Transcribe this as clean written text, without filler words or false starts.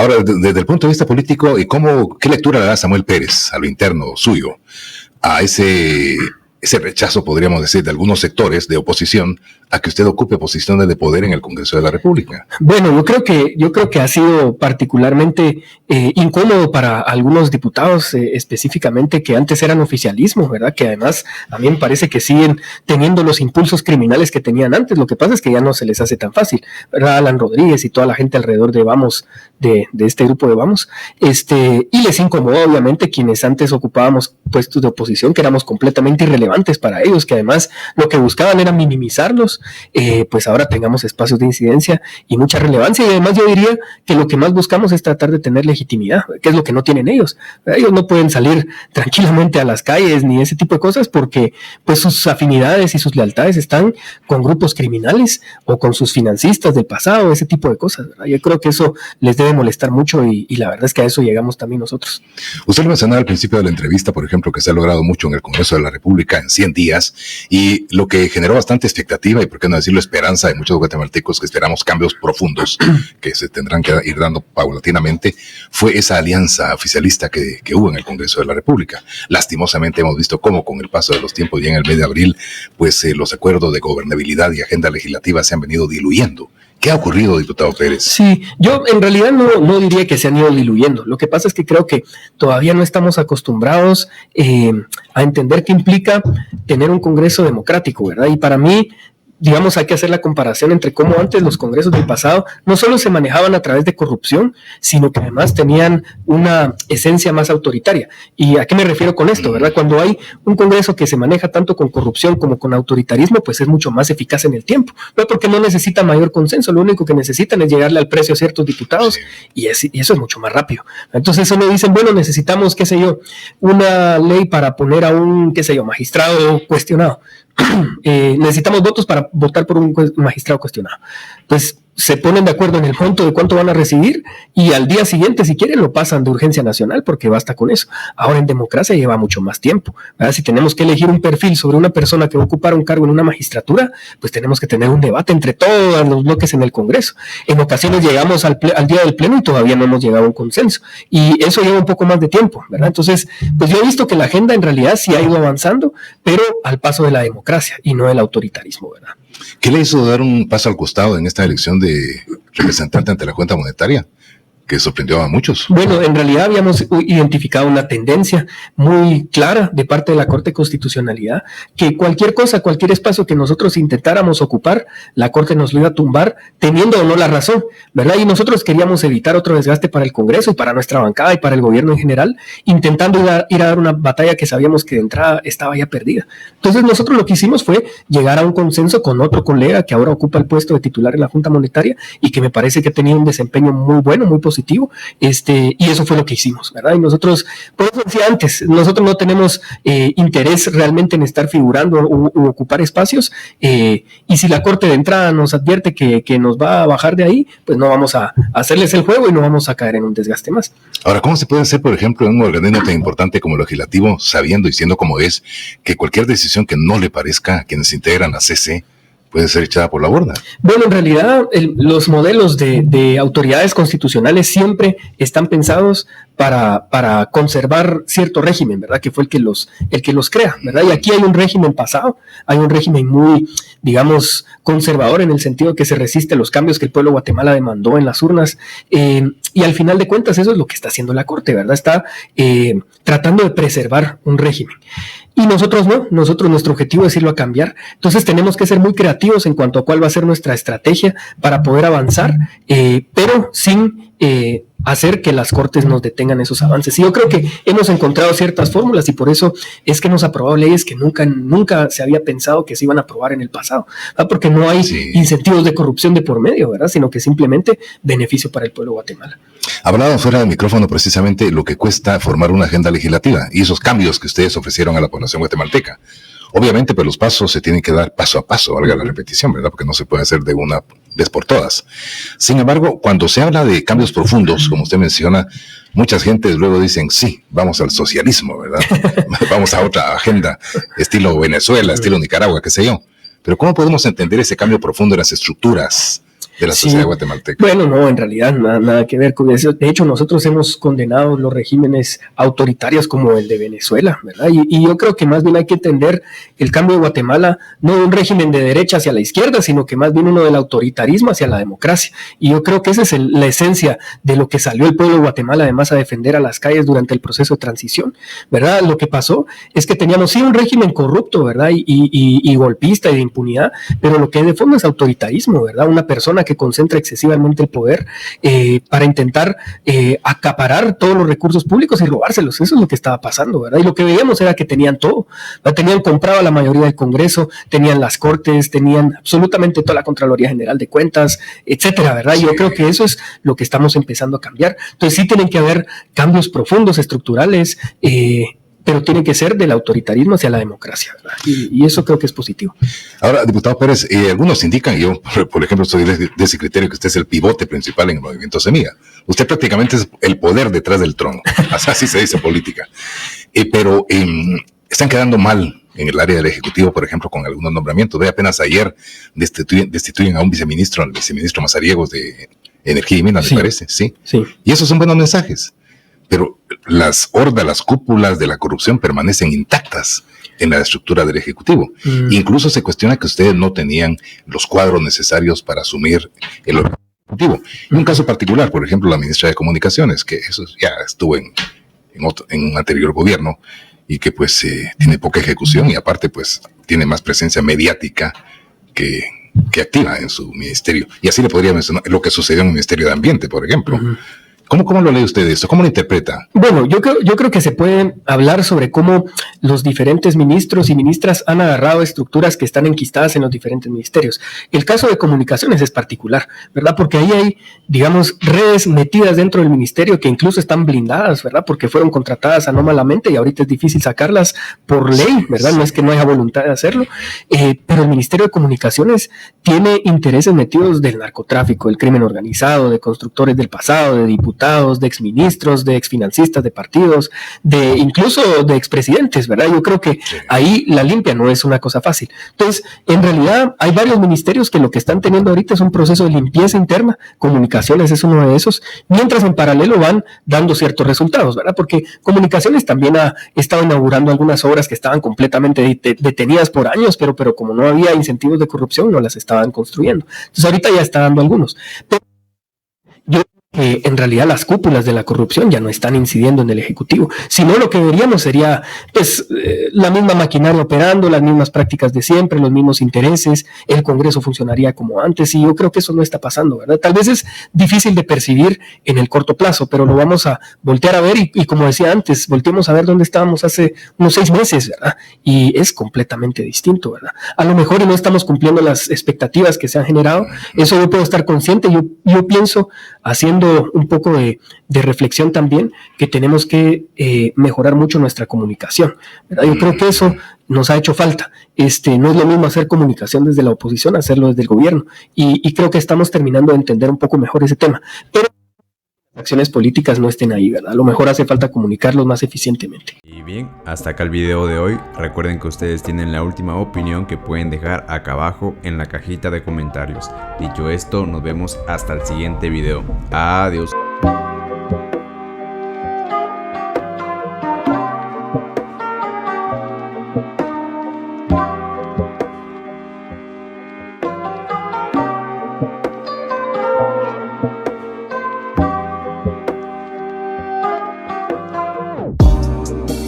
Ahora, desde el punto de vista político, ¿qué lectura le da Samuel Pérez a lo interno suyo, a ese rechazo, podríamos decir, de algunos sectores de oposición a que usted ocupe posiciones de poder en el Congreso de la República? Bueno, yo creo que ha sido particularmente incómodo para algunos diputados, específicamente que antes eran oficialismo, ¿verdad? Que además a mí me parece que siguen teniendo los impulsos criminales que tenían antes. Lo que pasa es que ya no se les hace tan fácil, ¿verdad? Alan Rodríguez y toda la gente alrededor de Vamos, de este grupo de Vamos, y les incomodó obviamente quienes antes ocupábamos puestos de oposición, que éramos completamente irrelevantes para ellos, que además lo que buscaban era minimizarlos. Pues ahora tengamos espacios de incidencia y mucha relevancia, y además yo diría que lo que más buscamos es tratar de tener legitimidad, que es lo que no tienen ellos. Ellos no pueden salir tranquilamente a las calles ni ese tipo de cosas porque pues sus afinidades y sus lealtades están con grupos criminales o con sus financistas del pasado, ese tipo de cosas, ¿verdad? Yo creo que eso les debe molestar mucho y la verdad es que a eso llegamos también nosotros. Usted lo mencionaba al principio de la entrevista, por ejemplo, que se ha logrado mucho en el Congreso de la República en 100 días, y lo que generó bastante expectativa y por qué no decirlo esperanza de muchos guatemaltecos que esperamos cambios profundos que se tendrán que ir dando paulatinamente, fue esa alianza oficialista que hubo en el Congreso de la República. Lastimosamente hemos visto cómo con el paso de los tiempos, ya en el mes de abril, pues los acuerdos de gobernabilidad y agenda legislativa se han venido diluyendo. ¿Qué ha ocurrido, diputado Pérez? Sí, yo en realidad no diría que se han ido diluyendo. Lo que pasa es que creo que todavía no estamos acostumbrados a entender qué implica tener un Congreso democrático, ¿verdad? Y para mí, digamos, hay que hacer la comparación entre cómo antes los congresos del pasado no solo se manejaban a través de corrupción, sino que además tenían una esencia más autoritaria. ¿Y a qué me refiero con esto, verdad? Cuando hay un congreso que se maneja tanto con corrupción como con autoritarismo, pues es mucho más eficaz en el tiempo, no porque no necesita mayor consenso, lo único que necesitan es llegarle al precio a ciertos diputados, y eso es mucho más rápido. Entonces solo dicen, bueno, necesitamos, qué sé yo, una ley para poner a un, qué sé yo, magistrado cuestionado. Necesitamos votos para votar por un magistrado cuestionado. Pues se ponen de acuerdo en el monto de cuánto van a recibir y al día siguiente, si quieren, lo pasan de urgencia nacional porque basta con eso. Ahora en democracia lleva mucho más tiempo, ¿verdad? Si tenemos que elegir un perfil sobre una persona que va a ocupar un cargo en una magistratura, pues tenemos que tener un debate entre todos los bloques en el Congreso. En ocasiones llegamos al día del pleno y todavía no hemos llegado a un consenso, y eso lleva un poco más de tiempo, ¿verdad? Entonces, pues yo he visto que la agenda en realidad sí ha ido avanzando, pero al paso de la democracia y no del autoritarismo, ¿verdad? ¿Qué le hizo dar un paso al costado en esta elección de representante ante la Junta Monetaria, que sorprendió a muchos? Bueno, en realidad habíamos identificado una tendencia muy clara de parte de la Corte de Constitucionalidad, que cualquier cosa, cualquier espacio que nosotros intentáramos ocupar, la Corte nos lo iba a tumbar, teniendo o no la razón, ¿verdad? Y nosotros queríamos evitar otro desgaste para el Congreso y para nuestra bancada y para el gobierno en general, intentando ir a dar una batalla que sabíamos que de entrada estaba ya perdida. Entonces nosotros lo que hicimos fue llegar a un consenso con otro colega que ahora ocupa el puesto de titular en la Junta Monetaria y que me parece que ha tenido un desempeño muy bueno, muy positivo, y eso fue lo que hicimos, ¿verdad? Y nosotros, por eso decía antes, nosotros no tenemos interés realmente en estar figurando u ocupar espacios, y si la Corte de entrada nos advierte que nos va a bajar de ahí, pues no vamos a hacerles el juego y no vamos a caer en un desgaste más. Ahora, ¿cómo se puede hacer, por ejemplo, en un organismo tan importante como el legislativo, sabiendo y siendo como es, que cualquier decisión que no le parezca a quienes integran la CC puede ser echada por la borda? Bueno, en realidad los modelos de autoridades constitucionales siempre están pensados para conservar cierto régimen, ¿verdad? Que fue el que los crea, ¿verdad? Y aquí hay un régimen pasado, hay un régimen muy, digamos, conservador en el sentido de que se resiste a los cambios que el pueblo de Guatemala demandó en las urnas, y al final de cuentas eso es lo que está haciendo la Corte, ¿verdad? Está tratando de preservar un régimen. Y nosotros no, nuestro objetivo es irlo a cambiar. Entonces tenemos que ser muy creativos en cuanto a cuál va a ser nuestra estrategia para poder avanzar, pero sin hacer que las cortes nos detengan esos avances. Y yo creo que hemos encontrado ciertas fórmulas y por eso es que hemos aprobado leyes que nunca se había pensado que se iban a aprobar en el pasado, ¿verdad? Porque no hay incentivos de corrupción de por medio, ¿verdad? Sino que simplemente beneficio para el pueblo de Guatemala. Hablaba fuera del micrófono precisamente lo que cuesta formar una agenda legislativa y esos cambios que ustedes ofrecieron a la población guatemalteca. Obviamente, pues los pasos se tienen que dar paso a paso, valga la repetición, ¿verdad? Porque no se puede hacer de una vez por todas. Sin embargo, cuando se habla de cambios profundos, como usted menciona, muchas gentes luego dicen, sí, vamos al socialismo, ¿verdad? Vamos a otra agenda, estilo Venezuela, estilo Nicaragua, qué sé yo. Pero ¿cómo podemos entender ese cambio profundo en las estructuras de la sociedad guatemalteca. Bueno, no, en realidad nada que ver con eso. De hecho, nosotros hemos condenado los regímenes autoritarios como el de Venezuela, ¿verdad? Y yo creo que más bien hay que entender el cambio de Guatemala, no de un régimen de derecha hacia la izquierda, sino que más bien uno del autoritarismo hacia la democracia. Y yo creo que esa es la esencia de lo que salió el pueblo de Guatemala, además, a defender a las calles durante el proceso de transición, ¿verdad? Lo que pasó es que teníamos sí un régimen corrupto, ¿verdad? Y golpista y de impunidad, pero lo que hay de fondo es autoritarismo, ¿verdad? Una persona que concentra excesivamente el poder para intentar acaparar todos los recursos públicos y robárselos. Eso es lo que estaba pasando, ¿verdad? Y lo que veíamos era que tenían todo, ¿verdad? Tenían comprado a la mayoría del Congreso, tenían las Cortes, tenían absolutamente toda la Contraloría General de Cuentas, etcétera, ¿verdad? Y yo creo que eso es lo que estamos empezando a cambiar. Entonces sí tienen que haber cambios profundos, estructurales, pero tiene que ser del autoritarismo hacia la democracia, ¿verdad? Y eso creo que es positivo. Ahora, diputado Pérez, algunos indican, yo por ejemplo soy de ese criterio, que usted es el pivote principal en el movimiento Semilla. Usted prácticamente es el poder detrás del trono, así se dice en política. Pero están quedando mal en el área del Ejecutivo, por ejemplo, con algunos nombramientos. De apenas ayer destituyen a un viceministro, al viceministro Mazariegos de Energía y Minas, me parece, sí. Y esos son buenos mensajes. Pero las hordas, las cúpulas de la corrupción permanecen intactas en la estructura del Ejecutivo. Incluso se cuestiona que ustedes no tenían los cuadros necesarios para asumir el Ejecutivo. En un caso particular, por ejemplo, la ministra de Comunicaciones, que eso ya estuvo en un anterior gobierno y que pues tiene poca ejecución y aparte pues tiene más presencia mediática que activa en su ministerio. Y así le podría mencionar lo que sucedió en el Ministerio de Ambiente, por ejemplo. ¿Cómo lo lee usted esto? ¿Cómo lo interpreta? Bueno, yo creo que se puede hablar sobre cómo los diferentes ministros y ministras han agarrado estructuras que están enquistadas en los diferentes ministerios. El caso de Comunicaciones es particular, ¿verdad? Porque ahí hay, digamos, redes metidas dentro del ministerio que incluso están blindadas, ¿verdad? Porque fueron contratadas anómalamente y ahorita es difícil sacarlas por ley, ¿verdad? No es que no haya voluntad de hacerlo, pero el Ministerio de Comunicaciones tiene intereses metidos del narcotráfico, del crimen organizado, de constructores del pasado, de diputados, de exministros, de exfinancistas de partidos, incluso de expresidentes, ¿verdad? Yo creo que ahí la limpia no es una cosa fácil. Entonces, en realidad hay varios ministerios que lo que están teniendo ahorita es un proceso de limpieza interna. Comunicaciones es uno de esos, mientras en paralelo van dando ciertos resultados, ¿verdad? Porque Comunicaciones también ha estado inaugurando algunas obras que estaban completamente detenidas por años, pero como no había incentivos de corrupción, no las estaban construyendo. Entonces, ahorita ya está dando algunos. Pero yo en realidad las cúpulas de la corrupción ya no están incidiendo en el Ejecutivo, sino lo que veríamos sería pues la misma maquinaria operando, las mismas prácticas de siempre, los mismos intereses, el Congreso funcionaría como antes y yo creo que eso no está pasando, ¿verdad? Tal vez es difícil de percibir en el corto plazo, pero lo vamos a voltear a ver y como decía antes, volteemos a ver dónde estábamos hace unos 6 meses, ¿verdad? Y es completamente distinto, ¿verdad? A lo mejor y no estamos cumpliendo las expectativas que se han generado, eso yo puedo estar consciente, yo pienso haciendo un poco de reflexión también, que tenemos que mejorar mucho nuestra comunicación, ¿verdad? Yo creo que eso nos ha hecho falta. No es lo mismo hacer comunicación desde la oposición, hacerlo desde el gobierno, y creo que estamos terminando de entender un poco mejor ese tema, pero las acciones políticas no estén ahí, ¿verdad? A lo mejor hace falta comunicarlos más eficientemente. Y bien, hasta acá el video de hoy. Recuerden que ustedes tienen la última opinión que pueden dejar acá abajo en la cajita de comentarios. Dicho esto, nos vemos hasta el siguiente video. Adiós.